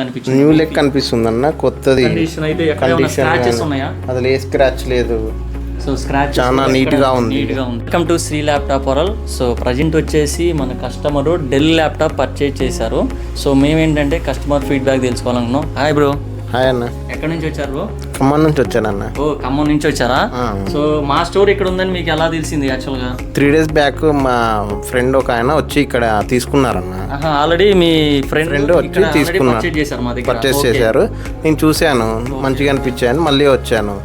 New లెక్ కనిపిస్తుంది అన్న, కొత్తది కండిషన్ అసలు ఏ స్క్రాచ్ లేదు. సో స్క్రాచ్ చాలా నీట్గా ఉంది. Welcome to Sri laptop world. So present వచ్చేసి మన కస్టమరు డెల్ ల్యాప్టాప్ పర్చేజ్ చేశారు. సో మేమేంటంటే కస్టమర్ ఫీడ్బ్యాక్ తెలుసుకోవాలనుకున్నాం. Hi bro. హాయ్ అన్న. ఎక్కడి నుంచి వచ్చారు బ్రో? ఖమ్మం నుంచి వచ్చానన్న. ఓ ఖమ్మం నుంచి వచ్చారా? సో మా స్టోర్ ఇక్కడ ఉందని మీకు ఎలా తెలిసింది? యాక్చువల్గా 3 days బ్యాక్ మా ఫ్రెండ్ ఒక ఆయన వచ్చి ఇక్కడ తీసుకున్నారన్న. ఆల్రెడీ మీ ఫ్రెండ్ వచ్చి తీసుకున్నారు, పర్చేస్ చేశారు. నేను చూశాను, మంచిగా అనిపించాను, మళ్ళీ వచ్చాను.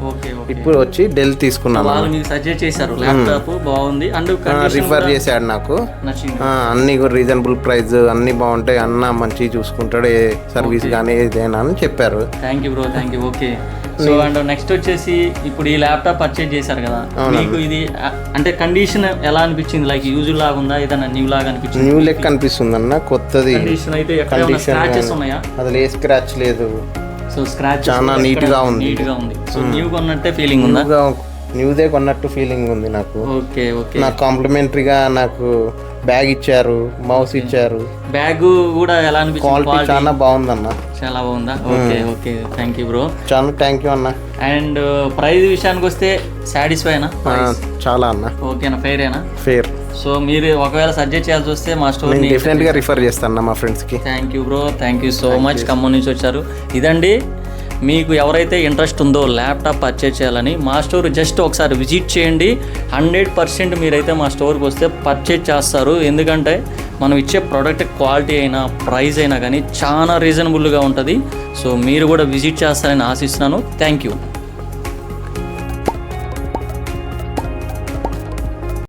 ఇప్పుడు వచ్చి డెల్ తీసుకున్నాను. వాళ్ళు మీకు సజెస్ట్ చేశారు ల్యాప్టాప్ బాగుంది అండ్ రిఫర్ చేశాడు నాకు. అన్ని రీజనబుల్ ప్రైస్, అన్ని బాగుంటాయి అన్న, మంచిగా చూసుకుంటాడు, ఏ సర్వీస్ కానీ ఏదైనా అని చెప్పారు. Thank you bro, thank you. Okay. So and next వచ్చేసి ఇప్పుడు ఈ ల్యాప్టాప్ పర్చేజ్ చేశారు కదా, మీకు ఇది అంటే కండిషన్ ఎలా అనిపించింది? లైక్ యూజ్ లాగా ఉందా, ఏదైనా న్యూ లాగా అనిపించింది? న్యూ లెక్ కనిపిస్తుంది అన్న, కొత్తది కండిషన్ అయితే స్క్రాచెస్ ఉన్నాయా? అసలు ఏ స్క్రాచ్ లేదు. సో స్క్రాచ్ చాలా నీట్గా ఉంది. సో న్యూ కొన్నట్టే ఫీలింగ్ ఉందా? న్యూదే కొన్నట్టు ఫీలింగ్ ఉంది నాకు. Okay okay. నాకు కాంప్లిమెంటరీగా నాకు బ్యాగ్ ఇచ్చారు, మౌస్ ఇచ్చారు. బ్యాగ్ కూడా ఎలా అనిపించింది? క్వాలిటీ చాలా బాగుందన్న. చాలా బాగుందా? Okay okay, thank you bro. చాలా థ్యాంక్ యూ అన్న. అండ్ ప్రైస్ విషయానికి వస్తే సాటిస్ఫైనా? చాలా అన్న. ఓకేనా? ఫెయిరేనా? ఫెయిర్. సో మీరు ఒకవేళ సజెస్ట్ చేయాల్సి వస్తే మా స్టోర్ డెఫినెట్ గా రిఫర్ చేస్తాను మా ఫ్రెండ్స్ కి. Thank you bro, thank you so much. Khammam నుంచి వచ్చారు. ఇదండి, మీకు ఎవరైతే ఇంట్రెస్ట్ ఉందో ల్యాప్టాప్ పర్చేజ్ చేయాలని మా స్టోర్ జస్ట్ ఒకసారి విజిట్ చేయండి. 100% మీరైతే మా స్టోర్కి వస్తే పర్చేజ్ చేస్తారు. ఎందుకంటే మనం ఇచ్చే ప్రోడక్ట్ క్వాలిటీ అయినా ప్రైస్ అయినా కానీ చాలా రీజనబుల్గా ఉంటుంది. సో మీరు కూడా విజిట్ చేస్తారని ఆశిస్తున్నాను. Thank you.